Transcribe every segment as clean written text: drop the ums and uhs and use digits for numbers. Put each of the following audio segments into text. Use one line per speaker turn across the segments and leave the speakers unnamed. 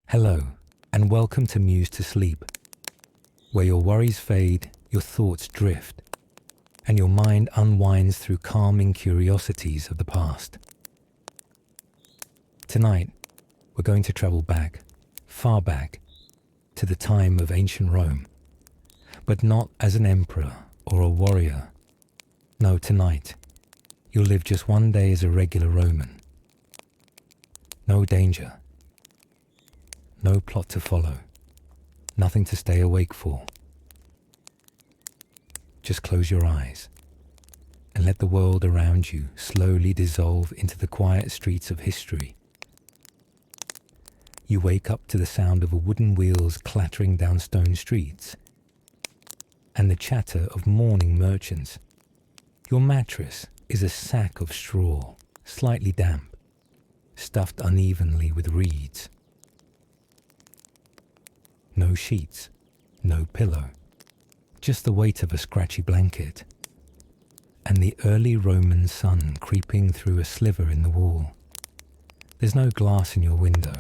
Hello, and welcome to Muse to Sleep, where your worries fade, your thoughts drift, and your mind unwinds through calming curiosities of the past. Tonight, we're going to travel back, far back, to the time of ancient Rome, but not as an emperor or a warrior. No, tonight, you'll live just one day as a regular Roman. No danger. No plot to follow, nothing to stay awake for. Just close your eyes and let the world around you slowly dissolve into the quiet streets of history. You wake up to the sound of wooden wheels clattering down stone streets and the chatter of morning merchants. Your mattress is a sack of straw, slightly damp, stuffed unevenly with reeds. No sheets, no pillow, just the weight of a scratchy blanket, and the early Roman sun creeping through a sliver in the wall. There's no glass in your window,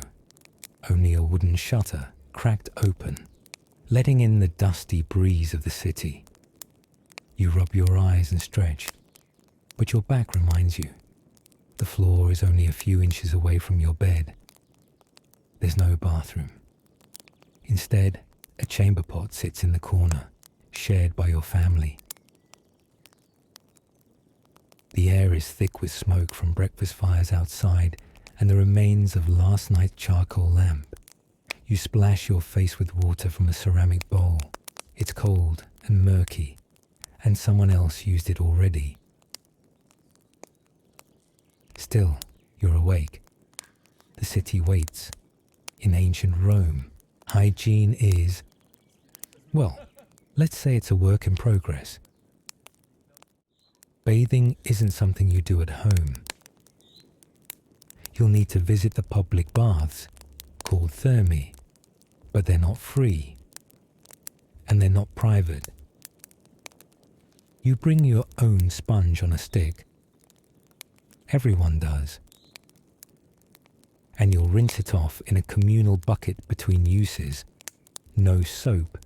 only a wooden shutter cracked open, letting in the dusty breeze of the city. You rub your eyes and stretch, but your back reminds you the floor is only a few inches away from your bed. There's no bathroom. Instead, a chamber pot sits in the corner, shared by your family. The air is thick with smoke from breakfast fires outside and the remains of last night's charcoal lamp. You splash your face with water from a ceramic bowl. It's cold and murky, and someone else used it already. Still, you're awake. The city waits. In ancient Rome, hygiene is, well, let's say it's a work in progress. Bathing isn't something you do at home. You'll need to visit the public baths, called thermae, but they're not free, and they're not private. You bring your own sponge on a stick. Everyone does. And you'll rinse it off in a communal bucket between uses. No soap,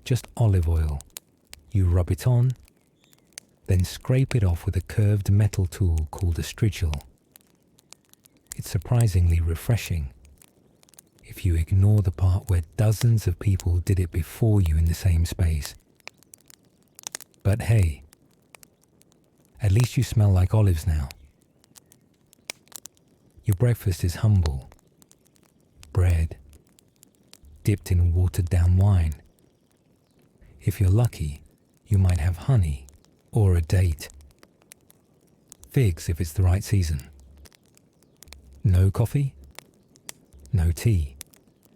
just olive oil. You rub it on, then scrape it off with a curved metal tool called a strigil. It's surprisingly refreshing, if you ignore the part where dozens of people did it before you in the same space. But hey, at least you smell like olives now. Your breakfast is humble. Bread, dipped in watered-down wine. If you're lucky, you might have honey or a date. Figs if it's the right season. No coffee? No tea.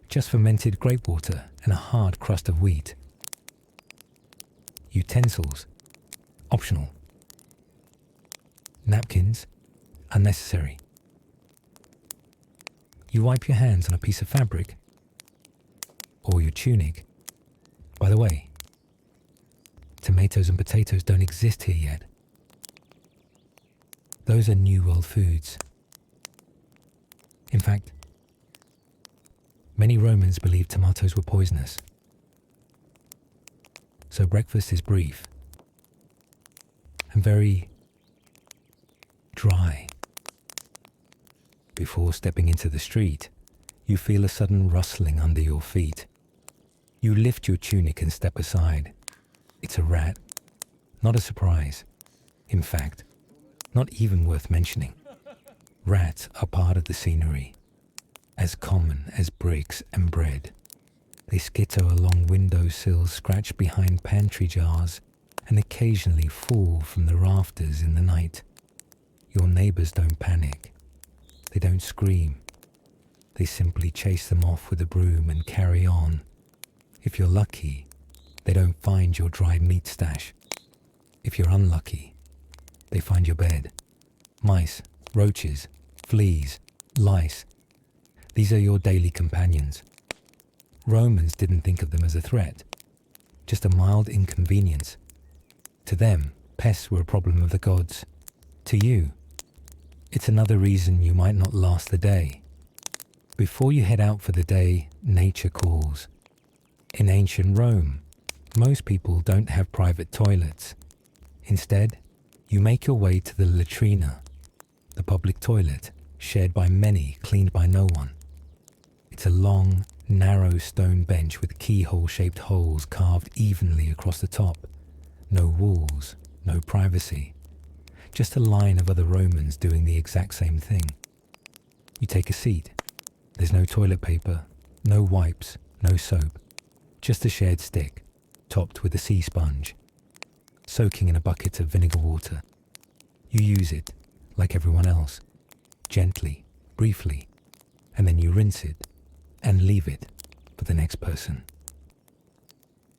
Just fermented grape water and a hard crust of wheat. Utensils? Optional. Napkins? Unnecessary. You wipe your hands on a piece of fabric or your tunic. By the way, tomatoes and potatoes don't exist here yet. Those are New World foods. In fact, many Romans believed tomatoes were poisonous. So breakfast is brief and very dry. Before stepping into the street, you feel a sudden rustling under your feet. You lift your tunic and step aside. It's a rat. Not a surprise. In fact, not even worth mentioning. Rats are part of the scenery, as common as bricks and bread. They skitter along windowsills, scratch behind pantry jars, and occasionally fall from the rafters in the night. Your neighbors don't panic. They don't scream. They simply chase them off with a broom and carry on. If you're lucky, they don't find your dry meat stash. If you're unlucky, they find your bed. Mice, roaches, fleas, lice. These are your daily companions. Romans didn't think of them as a threat, just a mild inconvenience. To them, pests were a problem of the gods. To you, it's another reason you might not last the day. Before you head out for the day, nature calls. In ancient Rome, most people don't have private toilets. Instead, you make your way to the latrina, the public toilet, shared by many, cleaned by no one. It's a long, narrow stone bench with keyhole-shaped holes carved evenly across the top. No walls, no privacy. Just a line of other Romans doing the exact same thing. You take a seat. There's no toilet paper, no wipes, no soap. Just a shared stick, topped with a sea sponge, soaking in a bucket of vinegar water. You use it, like everyone else, gently, briefly, and then you rinse it and leave it for the next person.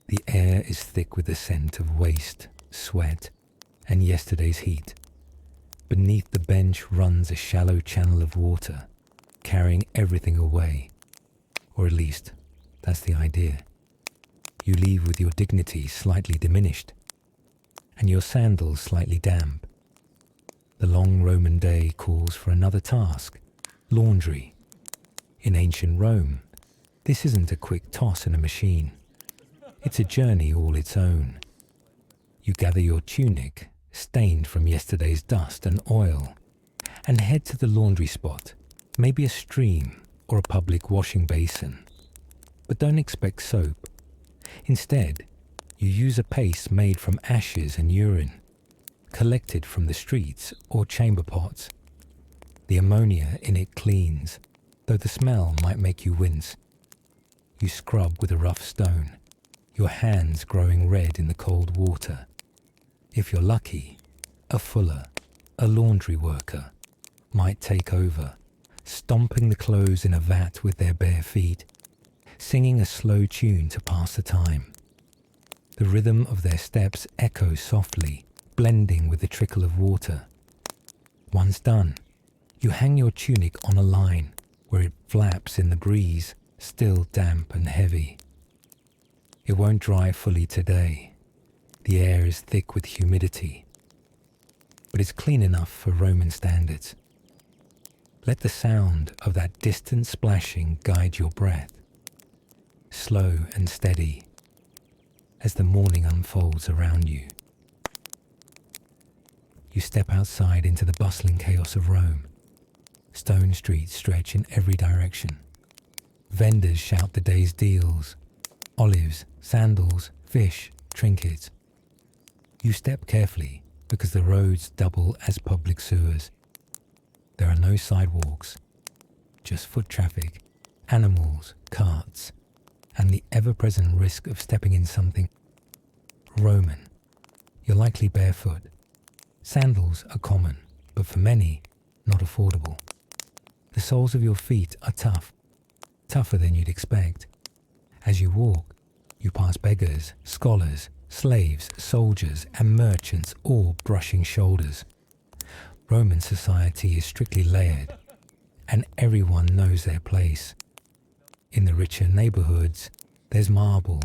The air is thick with the scent of waste, sweat, and yesterday's heat. Beneath the bench runs a shallow channel of water, carrying everything away. Or at least, that's the idea. You leave with your dignity slightly diminished, and your sandals slightly damp. The long Roman day calls for another task, laundry. In ancient Rome, this isn't a quick toss in a machine. It's a journey all its own. You gather your tunic, stained from yesterday's dust and oil, and head to the laundry spot, maybe a stream or a public washing basin. But don't expect soap. Instead, you use a paste made from ashes and urine, collected from the streets or chamber pots. The ammonia in it cleans, though the smell might make you wince. You scrub with a rough stone, your hands growing red in the cold water. If you're lucky, a fuller, a laundry worker, might take over, stomping the clothes in a vat with their bare feet, singing a slow tune to pass the time. The rhythm of their steps echoes softly, blending with the trickle of water. Once done, you hang your tunic on a line where it flaps in the breeze, still damp and heavy. It won't dry fully today. The air is thick with humidity, but it's clean enough for Roman standards. Let the sound of that distant splashing guide your breath, slow and steady, as the morning unfolds around you. You step outside into the bustling chaos of Rome. Stone streets stretch in every direction. Vendors shout the day's deals: olives, sandals, fish, trinkets. You step carefully because the roads double as public sewers. There are no sidewalks, just foot traffic, animals, carts, and the ever-present risk of stepping in something Roman. You're likely barefoot. Sandals are common, but for many, not affordable. The soles of your feet are tough, tougher than you'd expect. As you walk, you pass beggars, scholars, slaves, soldiers, and merchants, all brushing shoulders. Roman society is strictly layered, and everyone knows their place. In the richer neighborhoods, there's marble,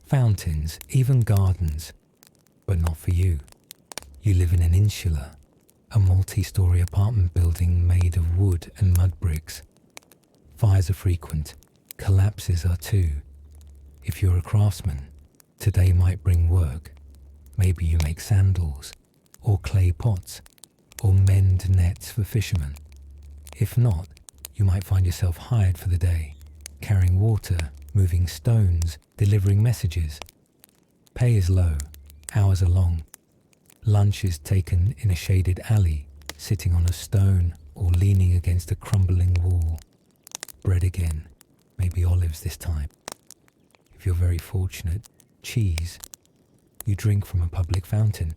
fountains, even gardens, but not for you. You live in an insula, a multi-story apartment building made of wood and mud bricks. Fires are frequent, collapses are too. If you're a craftsman, today might bring work. Maybe you make sandals, or clay pots, or mend nets for fishermen. If not, you might find yourself hired for the day, carrying water, moving stones, delivering messages. Pay is low, hours are long. Lunch is taken in a shaded alley, sitting on a stone or leaning against a crumbling wall. Bread again, maybe olives this time. If you're very fortunate, cheese. You drink from a public fountain.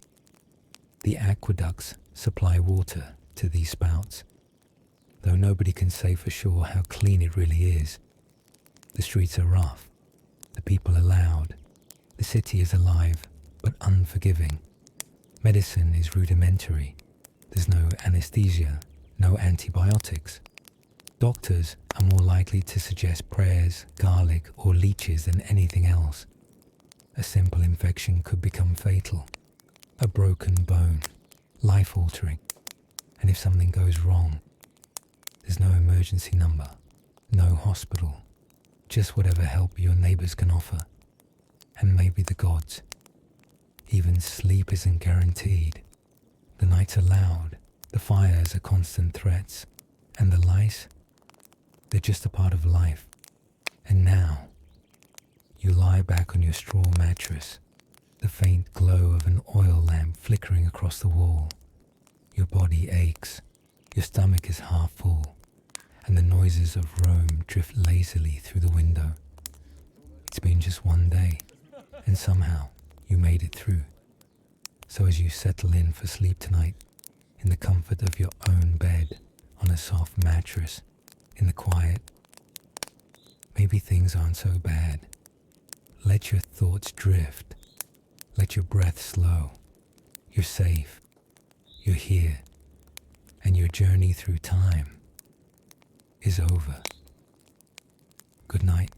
The aqueducts supply water to these spouts, though nobody can say for sure how clean it really is. The streets are rough, the people are loud, the city is alive but unforgiving. Medicine is rudimentary. There's no anesthesia, no antibiotics. Doctors are more likely to suggest prayers, garlic, or leeches than anything else. A simple infection could become fatal. A broken bone, life-altering. And if something goes wrong, there's no emergency number, No hospital, just whatever help your neighbors can offer, and maybe the gods. Even sleep isn't guaranteed. The nights are loud, the fires are constant threats, and the lice, they're just a part of life. And now, you lie back on your straw mattress, the faint glow of an oil lamp flickering across the wall. Your body aches, your stomach is half full, and the noises of Rome drift lazily through the window. It's been just one day, and somehow you made it through. So as you settle in for sleep tonight, in the comfort of your own bed, on a soft mattress, in the quiet, maybe things aren't so bad. Let your thoughts drift. Let your breath slow. You're safe. You're here. And your journey through time is over. Good night.